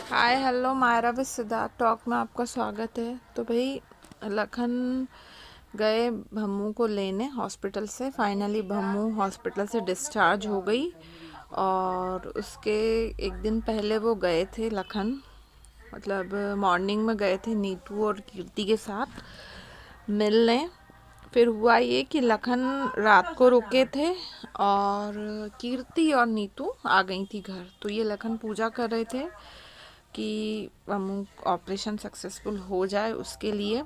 Hi hello Myra with Siddharth talk में आपका स्वागत है। तो भाई लखन गए भम्मू को लेने हॉस्पिटल से। फाइनली भम्मू हॉस्पिटल से डिस्चार्ज हो गई और उसके एक दिन पहले वो गए थे लखन, मतलब मॉर्निंग में गए थे नीतू और कीर्ति के साथ मिलने। फिर हुआ ये कि लखन रात को रुके थे और कीर्ति और नीतू आ गई थी घर। तो ये लखन पूजा कर रहे थे कि ऑपरेशन सक्सेसफुल हो जाए उसके लिए।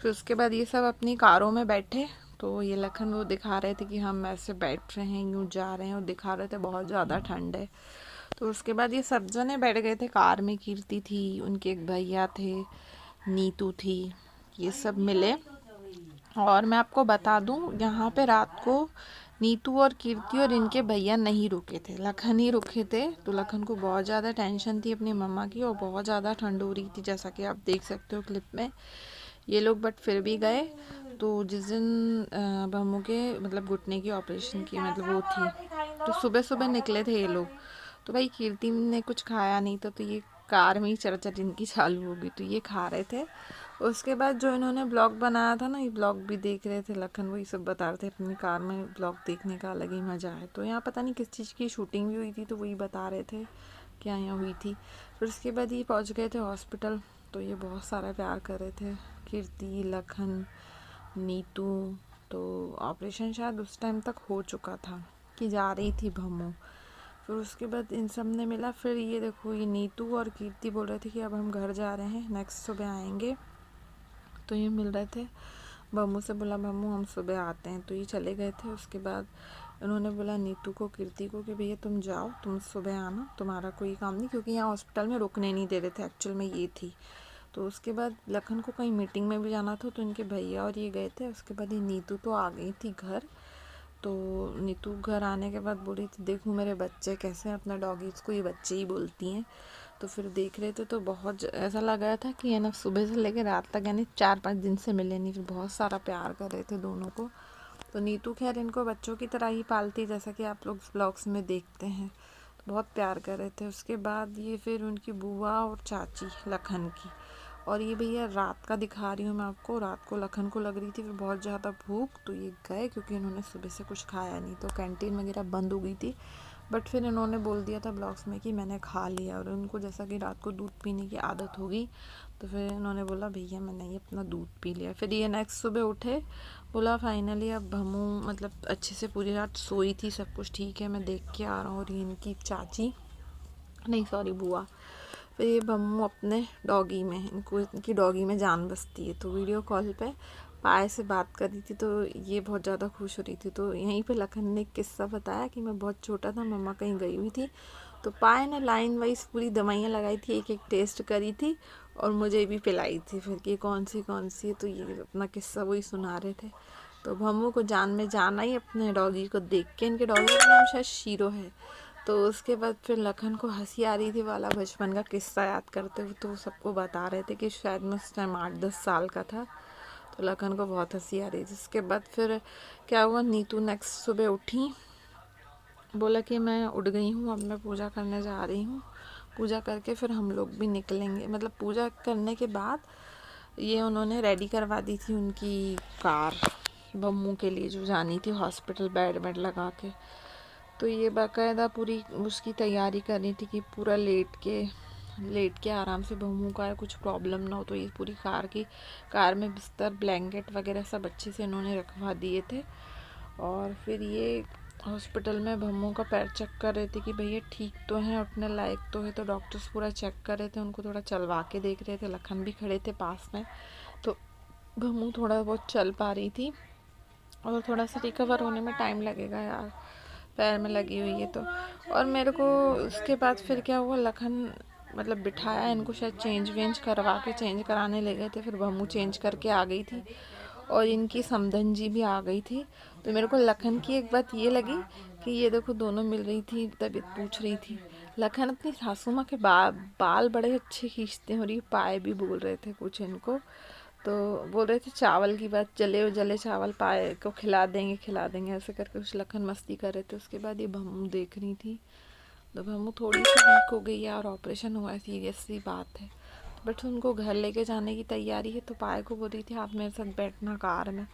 फिर उसके बाद ये सब अपनी कारों में बैठे। तो ये लखन वो दिखा रहे थे कि हम ऐसे बैठ रहे हैं, यूँ जा रहे हैं, और दिखा रहे थे बहुत ज़्यादा ठंड है। तो उसके बाद ये सब जने बैठ गए थे कार में। कीर्ति थी, उनके एक भैया थे, नीतू थी, ये सब मिले। और मैं आपको बता दूं, यहाँ पे रात को नीतू और कीर्ति और इनके भैया नहीं रुके थे, लखन ही रुके थे। तो लखन को बहुत ज़्यादा टेंशन थी अपनी मम्मा की और बहुत ज़्यादा ठंड हो रही थी, जैसा कि आप देख सकते हो क्लिप में ये लोग। बट फिर भी गए। तो जिस दिन बम्मू के मतलब घुटने की ऑपरेशन की मतलब वो थी, तो सुबह सुबह निकले थे ये लोग। तो भाई कीर्ति ने कुछ खाया नहीं था, तो ये कार में ही चर्चा इनकी चालू हो गई, तो ये खा रहे थे। उसके बाद जो इन्होंने ब्लॉग बनाया था ना, ये ब्लॉग भी देख रहे थे लखन, वही सब बता रहे थे अपनी कार में ब्लॉग देखने का अलग ही मज़ा है। तो यहाँ पता नहीं किस चीज़ की शूटिंग भी हुई थी, तो वही बता रहे थे क्या यहाँ हुई थी। फिर उसके बाद ये पहुँच गए थे हॉस्पिटल। तो ये बहुत सारा प्यार कर रहे थे, कीर्ति, लखन, नीतू। तो ऑपरेशन शायद उस टाइम तक हो चुका था कि जा रही थी भम्मू। फिर उसके बाद इन सब ने मिला। फिर ये देखो, ये नीतू और कीर्ति बोल रहे थे कि अब हम घर जा रहे हैं, नेक्स्ट सुबह आएंगे। तो ये मिल रहे थे। बम्मू से बोला बम्मू हम सुबह आते हैं, तो ये चले गए थे। उसके बाद उन्होंने बोला नीतू को, कीर्ति को कि भैया तुम जाओ, तुम सुबह आना, तुम्हारा कोई काम नहीं, क्योंकि यहाँ हॉस्पिटल में रुकने नहीं दे रहे थे, एक्चुअल में ये थी। तो उसके बाद लखन को कहीं मीटिंग में भी जाना था, तो इनके भैया और ये गए थे। उसके बाद ये नीतू तो आ गई थी घर। तो नीतू घर आने के बाद बोली थी देखूँ मेरे बच्चे कैसे हैं, अपना डॉगी, इसको ये बच्चे ही बोलती हैं। तो फिर देख रहे थे तो बहुत ऐसा लग रहा था कि है ना, सुबह से लेकर रात तक, यानी 4-5 दिन से मिले नहीं, फिर बहुत सारा प्यार कर रहे थे दोनों को। तो नीतू खैर इनको बच्चों की तरह ही पालती, जैसा कि आप लोग ब्लॉग्स में देखते हैं। तो बहुत प्यार कर रहे थे। उसके बाद ये फिर उनकी बुआ और चाची लखन की। और ये भैया रात का दिखा रही हूँ मैं आपको, रात को लखन को लग रही थी फिर बहुत ज़्यादा भूख, तो ये गए क्योंकि इन्होंने सुबह से कुछ खाया नहीं, तो कैंटीन वगैरह बंद हो गई थी। बट फिर इन्होंने बोल दिया था ब्लॉग्स में कि मैंने खा लिया। और उनको जैसा कि रात को दूध पीने की आदत होगी, तो फिर इन्होंने बोला भैया मैंने ये अपना दूध पी लिया। फिर ये नेक्स्ट सुबह उठे, बोला फाइनली अब भमू मतलब अच्छे से पूरी रात सोई थी, सब कुछ ठीक है, मैं देख के आ रहा हूँ। और ये इनकी चाची, नहीं सॉरी बुआ। फिर ये बम्मू अपने डॉगी में, इनको इनकी डॉगी में जान बसती है, तो वीडियो कॉल पे पाए से बात कर रही थी। तो ये बहुत ज़्यादा खुश हो रही थी। तो यहीं पे लखन ने एक किस्सा बताया कि मैं बहुत छोटा था, मम्मा कहीं गई हुई थी, तो पाए ने लाइन वाइज पूरी दवाइयाँ लगाई थी, एक एक टेस्ट करी थी और मुझे भी पिलाई थी फिर कि कौन सी है। तो ये अपना किस्सा वही सुना रहे थे। तो भम्मू को जान में जान आई अपने डॉगी को देख के। इनके डॉगी का नाम शायद शीरो है। तो उसके बाद फिर लखन को हंसी आ रही थी वाला बचपन का किस्सा याद करते हुए। तो सबको बता रहे थे कि शायद मैं उस टाइम 8-10 साल का था। तो लखन को बहुत हंसी आ रही थी। उसके बाद फिर क्या हुआ, नीतू नेक्स्ट सुबह उठी, बोला कि मैं उठ गई हूँ, अब मैं पूजा करने जा रही हूँ, पूजा करके फिर हम लोग भी निकलेंगे। मतलब पूजा करने के बाद ये उन्होंने रेडी करवा दी थी उनकी कार बम्मू के लिए जो जानी थी हॉस्पिटल, बेड वेड लगा के। तो ये बाकायदा पूरी उसकी तैयारी करनी थी कि पूरा लेट के आराम से बम्मू का कुछ प्रॉब्लम ना हो। तो ये पूरी कार में बिस्तर, ब्लैंकेट वगैरह सब अच्छे से इन्होंने रखवा दिए थे। और फिर ये हॉस्पिटल में बम्मू का पैर चेक कर रहे थे कि भैया ठीक तो है, उठने लायक तो है। तो डॉक्टर्स पूरा चेक कर रहे थे, उनको थोड़ा चलवा के देख रहे थे। लखन भी खड़े थे पास में। तो बम्मू थोड़ा बहुत चल पा रही थी और थोड़ा सा रिकवर होने में टाइम लगेगा यार, पैर में लगी हुई है तो। और मेरे को उसके बाद फिर क्या हुआ, लखन मतलब बिठाया इनको, शायद चेंज वेंज करवा के चेंज कराने ले गए थे। फिर बम्मू चेंज करके आ गई थी और इनकी समधन जी भी आ गई थी। तो मेरे को लखन की एक बात ये लगी कि ये देखो दोनों मिल रही थी, तबीयत पूछ रही थी। लखन अपनी सासू माँ के बाल बड़े अच्छे खींचते हैं और ये पाए भी बोल रहे थे कुछ इनको। तो बोल रहे थे चावल की बात, जले जले चावल पाए को खिला देंगे, ऐसे करके कुछ लखन मस्ती कर रहे थे। उसके बाद ये बम्मू देख रही थी तो भम्मू थोड़ी सी वीक हो गई है और ऑपरेशन हुआ है, सीरियस सी बात है। बट उनको घर लेके जाने की तैयारी है, तो पाए को बोल रही थी आप मेरे साथ बैठना कार में।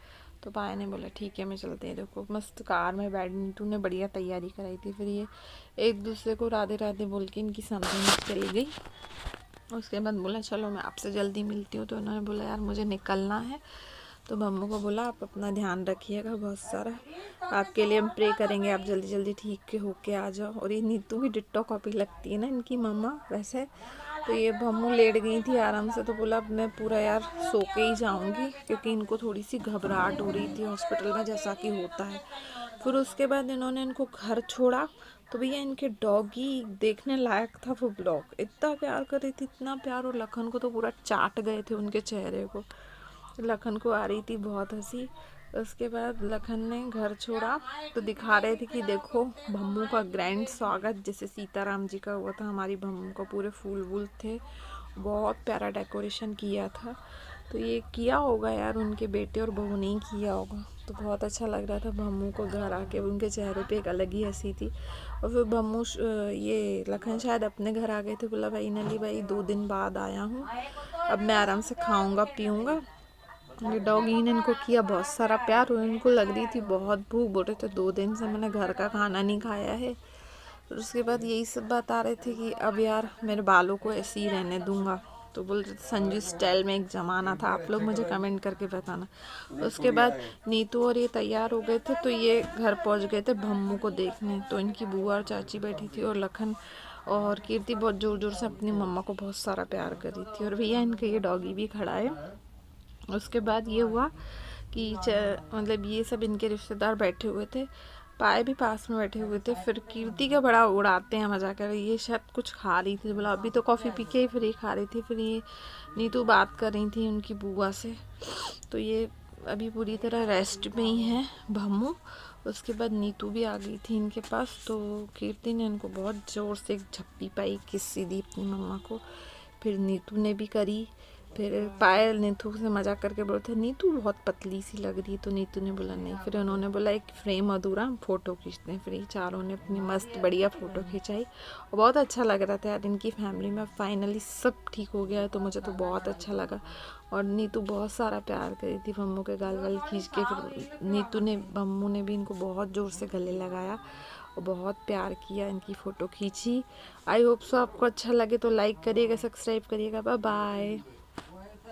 तो पाए ने बोला ठीक है मैं चलते हैं। देखो मस्त कार में बैठ, नीतू ने बढ़िया तैयारी कराई थी। फिर ये एक दूसरे को राधे राधे बोल के इनकी समझ चली गई। उसके बाद बोला चलो मैं आपसे जल्दी मिलती हूँ। तो उन्होंने बोला यार मुझे निकलना है। तो भम्मू को बोला आप अपना ध्यान रखिएगा बहुत सारा, आपके लिए हम प्रे करेंगे, आप जल्दी जल्दी ठीक के होके आ जाओ। और ये नीतू की डिट्टो कॉपी लगती है ना इनकी मम्मा वैसे। तो ये भम्मू लेट गई थी आराम से, तो बोला अब मैं पूरा यार सो के ही जाऊँगी, क्योंकि इनको थोड़ी सी घबराहट हो रही थी हॉस्पिटल में जैसा कि होता है। फिर उसके बाद इन्होंने इनको घर छोड़ा। तो भैया इनके डॉगी देखने लायक था। वो डॉग इतना प्यार कर रही थी, इतना प्यार, और लखन को तो पूरा चाट गए थे उनके चेहरे को। लखन को आ रही थी बहुत हंसी। उसके बाद लखन ने घर छोड़ा तो दिखा रहे थे कि देखो भम्मू का ग्रैंड स्वागत जैसे सीताराम जी का हुआ था, हमारी भम्मू का पूरे फूल वूल थे, बहुत प्यारा डेकोरेशन किया था। तो ये किया होगा यार उनके बेटे और बहू ने ही किया होगा। तो बहुत अच्छा लग रहा था भम्मू को घर आके, उनके चेहरे पे एक अलग ही हंसी थी। और फिर भम्मू ये लखन शायद अपने घर आ गए थे। बोला भाई नली भाई 2 दिन बाद आया हूँ, अब मैं आराम से खाऊंगा पीऊँगा। ये डॉगी ने इनको किया बहुत सारा प्यार, और इनको लग रही थी बहुत भूख। बोल रहे थे 2 दिन से मैंने घर का खाना नहीं खाया है। फिर उसके बाद यही सब बता रहे थे कि अब यार मेरे बालों को ऐसे ही रहने दूंगा। तो बोल रहे थे संजू स्टाइल में एक ज़माना था, आप लोग मुझे कमेंट करके बताना। उसके बाद नीतू और ये तैयार हो गए थे, तो ये घर पहुंच गए थे भम्मू को देखने। तो इनकी बुआ और चाची बैठी थी, और लखन और कीर्ति बहुत ज़ोर ज़ोर से अपनी मम्मा को बहुत सारा प्यार कर रही थी। और भैया इनका ये डॉगी भी खड़ा है। उसके बाद ये हुआ कि मतलब ये सब इनके रिश्तेदार बैठे हुए थे, पाए भी पास में बैठे हुए थे। फिर कीर्ति का बड़ा उड़ाते हैं मजा कर, ये शायद कुछ खा रही थी, बोला अभी तो कॉफ़ी पी के ही फिर ये खा रही थी। फिर ये नीतू बात कर रही थी उनकी बुआ से। तो ये अभी पूरी तरह रेस्ट में ही है भम्मू। उसके बाद नीतू भी आ गई थी इनके पास। तो कीर्ति ने इनको बहुत ज़ोर से एक झप्पी पाई, किस्सी दी अपनी मम्मा को। फिर नीतू ने भी करी। फिर पायल नीतू से मजाक करके बोलते नीतू बहुत पतली सी लग रही। तो नीतू ने बोला नहीं। फिर उन्होंने बोला एक फ्रेम अधूरा, हम फ़ोटो खींचते हैं। फिर ये चारों ने अपनी मस्त बढ़िया फ़ोटो खिंचाई, और बहुत अच्छा लग रहा था यार इनकी फैमिली में फाइनली सब ठीक हो गया है। तो मुझे तो बहुत अच्छा लगा। और नीतू बहुत सारा प्यार करी थी भम्मू के गाल वाल खींच के। फिर नीतू ने भम्मू ने भी इनको बहुत ज़ोर से गले लगाया और बहुत प्यार किया, इनकी फ़ोटो खींची। आई होप सो आपको अच्छा लगे तो लाइक करिएगा, सब्सक्राइब करिएगा। Bye bye.